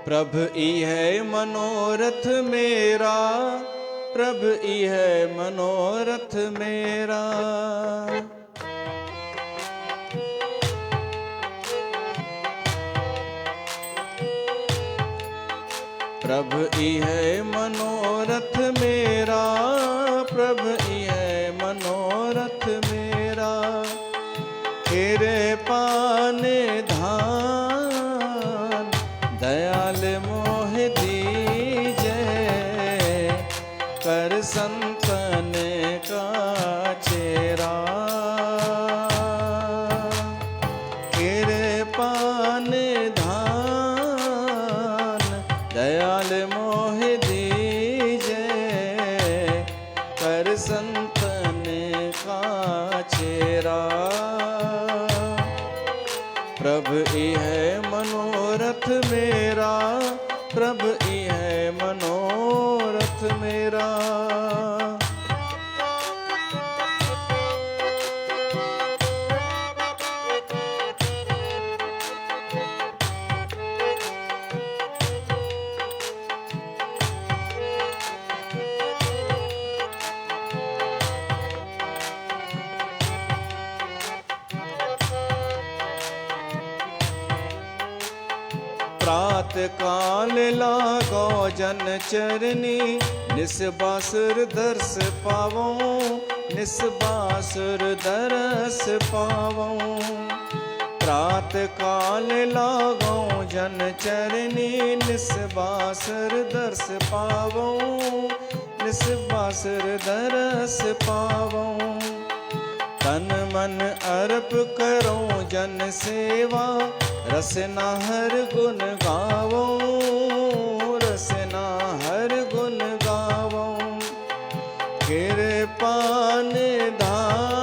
S1: प्रभु इह मनोरथ मेरा, प्रभु इह मनोरथ मेरा। प्रभु ई है मनोरथ मेरा, प्रभु ई है मनोरथ मेरा। तेरे पाने धान दयाल मोह दीजे, कर संतन का चेरा। तेरे पाने धान दयाल मोह दीजे, कर संतन का चेरा। प्रभु ई है मनोरथ मेरा, प्रभु ई है मनोरथ मेरा। प्रात काल लागो जन चरनी, निस्बासुर दर्श पावो, निस्बासुर दर्श पावो। प्रात काल लागो जन चरनी, निस्बासुर दर्श पावो, निस्बासुर दर्श पावो। तन मन अर्प करो जन सेवा, रसना हर गुण गावो, रसना हर गुण गावो। कृपा निधान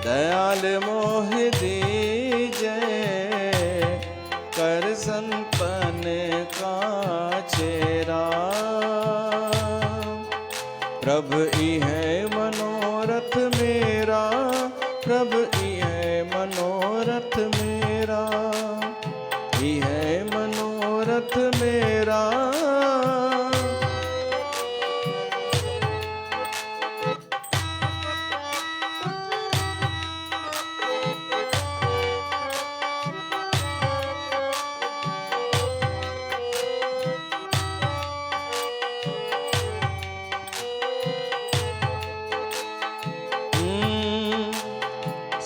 S1: दयाल मोह दीजे, कर संपन का चेरा। प्रभु ई है मनोरथ मेरा, प्रभु ई है मनोरथ मेरा, ई है मनोरथ मेरा।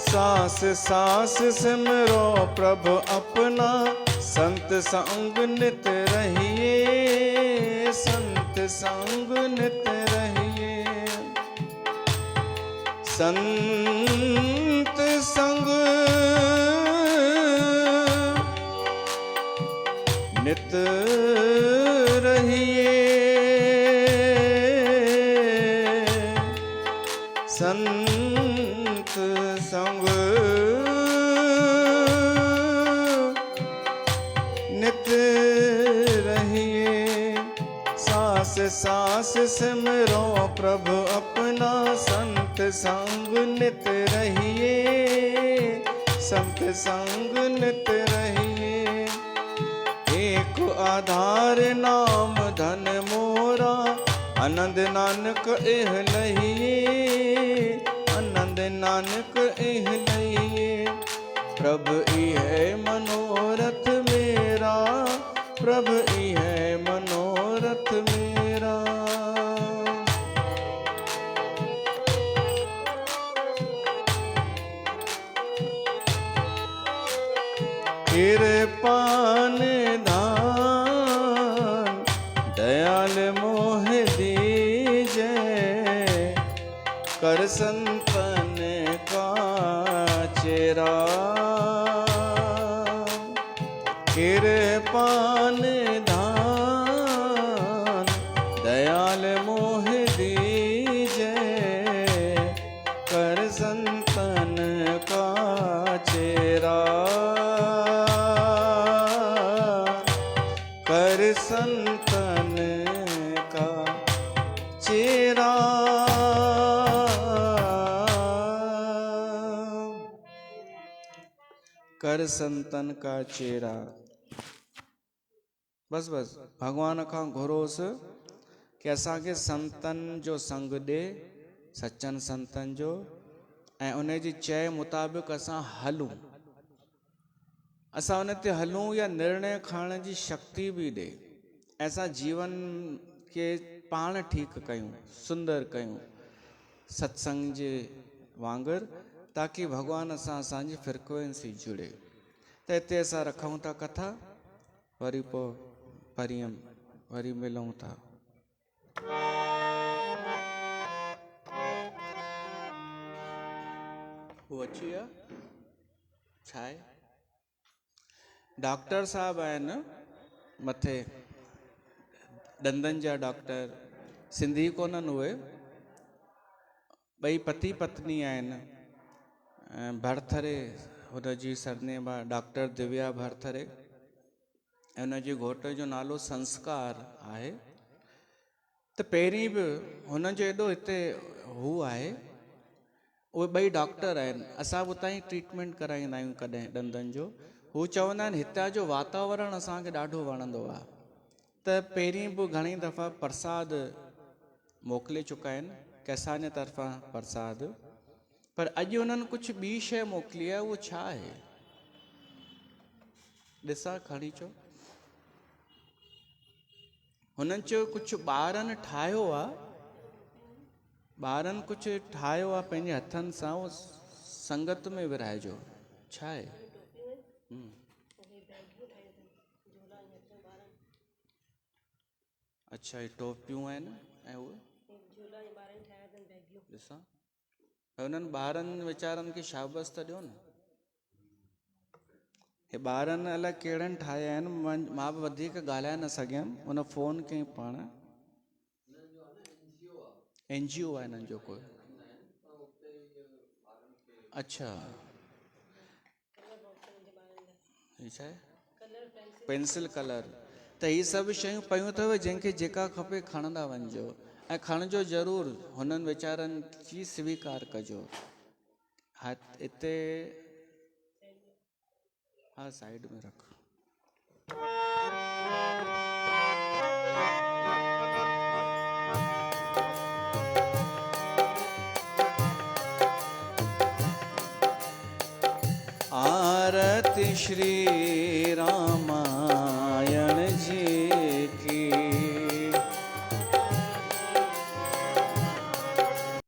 S1: सास सास सिमरो प्रभु अपना, संत संग नित रहिए, संत संग नित रहिए। संत संग नित रहिए, संत संग नित रहिए। सास सास सिमरो प्रभु अपना, संत संग नित रहिए, संत संग नित रहिए। एक आधार नाम धन मोरा, आनंद नानक एह लहिए, आनंद नानक एह लहिए। प्रभु ई है मनोरथ मेरा, प्रभु ई है मनोरथ मेरा। कृपा निधान दयाल मोह दीजे, कर संपन का चेरा। कृपा निधान दयाल मोह दीजे, कर संपन का चेरा। कर संतन का चेरा। कर संतन का चेरा। बस बस भगवान का घोरोस कि असांखे संतन जो संग दे, सच्चन संतन जो, ऐं उन जी चए मुताबिक़ असां हलूं। असां उन ते हलूं या निर्णय खणण जी शक्ति बि ॾे, ऐसा जीवन के पाण ठीकु कयूं, सुंदर कयूं सत्संग जे वांगुरु, ताकि भॻवान सां असांजी फ्रिक्वेंसी जुड़े। त हिते असां रखूं था कथा, वरी पोइ परीहं वरी मिलूं था। वो अची विया छा आहे? डॉक्टर साहब आहिनि मथे, ॾंदनि जा डॉक्टर, सिंधी कोन्हनि उहे, ॿई पति पत्नी आहिनि। भरथरे हुनजी सरनेम आहे डॉक्टर दिव्या भरथरे, ऐं हुनजे घोट जो नालो संस्कार आहे। त पहिरीं बि हुनजो एॾो हिते हू आहे, उहे ॿई डॉक्टर आहिनि। असां बि उतां ई ट्रीटमेंट कराईंदा आहियूं कॾहिं ॾंदनि जो। हू चवंदा आहिनि हितां जो वातावरण असांखे ॾाढो वणंदो आहे। त पहिरीं बि घणी दफ़ा प्रसाद मोकिले चुका आहिनि कंहिंसां तरफ़ां प्रसाद, पर अॼु उन्हनि कुझु ॿी शइ मोकिली आहे। उहो छा आहे ॾिसां, खणी अचो। हुननि चयो कुझु ॿारनि ठाहियो आहे, ॿारनि कुझु ठाहियो आहे पंहिंजे हथनि सां, उहो संगत में विराइजो। छा आहे? अच्छा, ये टोपियूं आहिनि ऐं उहे ॾिसां, हुननि ॿारनि वीचारनि खे शाबाश त ॾियो न। हे ॿारनि अलाए कहिड़नि ठाहिया आहिनि, मां बि वधीक ॻाल्हाए न सघियमि। हुन फ़ोन कई पाण, NGO आहे हिननि जो कोई। अच्छा, ही छा आहे? Pencil colour. त ही सभु शयूं पयूं अथव, जंहिंखे जेका खपे खणंदा वञिजो, ऐं खणिजो ज़रूरु। हुननि वीचारनि जी स्वीकार कजो। हा, हिते हा साइड में रख। आरती श्री राम